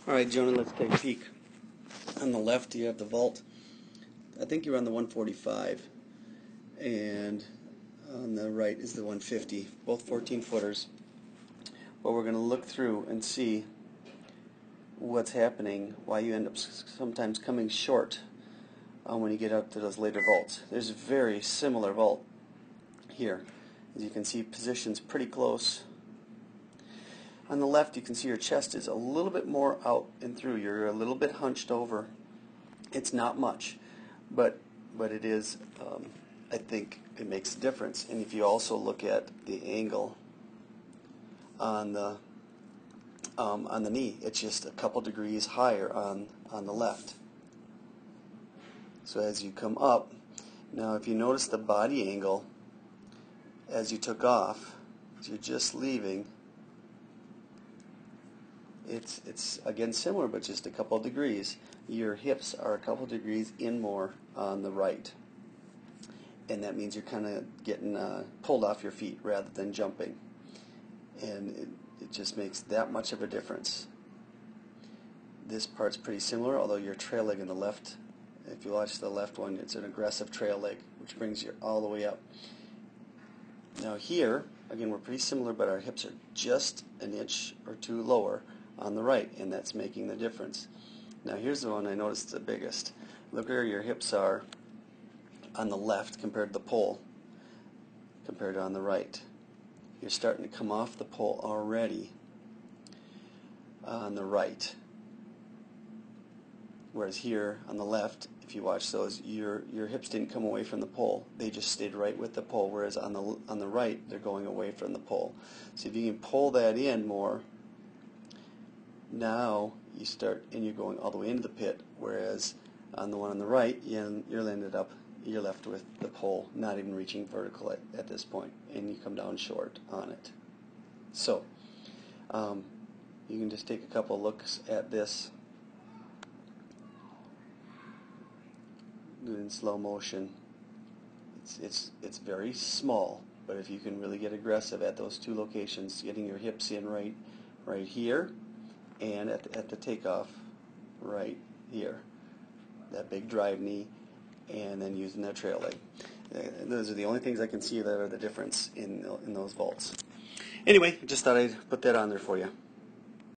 Alright, Jonah, let's take a peek. On the left you have the vault. I think you're on the 145, and on the right is the 150, both 14 footers. But we're going to look through and see what's happening, why you end up sometimes coming short when you get up to those later vaults. There's a very similar vault here. As you can see, positions pretty close. On the left, you can see your chest is a little bit more out and through. You're a little bit hunched over. It's not much, but it is. I think it makes a difference. And if you also look at the angle on the knee, it's just a couple degrees higher on the left. So as you come up, now if you notice the body angle as you took off, as you're just leaving, it's again similar, but just a couple of degrees. Your hips are a couple of degrees in more on the right, and that means you're kind of getting pulled off your feet rather than jumping, and it just makes that much of a difference. This part's pretty similar, although your trail leg in the left, if you watch the left one, it's an aggressive trail leg, which brings you all the way up. Now here, again, we're pretty similar, but our hips are just an inch or two lower on the right, and that's making the difference. Now here's the one I noticed the biggest. Look where your hips are on the left compared to the pole, compared to on the right. You're starting to come off the pole already on the right. Whereas here on the left, if you watch those, your hips didn't come away from the pole. They just stayed right with the pole, whereas on the right, they're going away from the pole. So if you can pull that in more, now you start, and you're going all the way into the pit, whereas on the one on the right, you're left with the pole not even reaching vertical at this point, and you come down short on it. So you can just take a couple looks at this, do it in slow motion. It's very small, but if you can really get aggressive at those two locations, getting your hips in right here, and at the takeoff right here, that big drive knee, and then using that trail leg. Those are the only things I can see that are the difference in those vaults. Anyway, just thought I'd put that on there for you.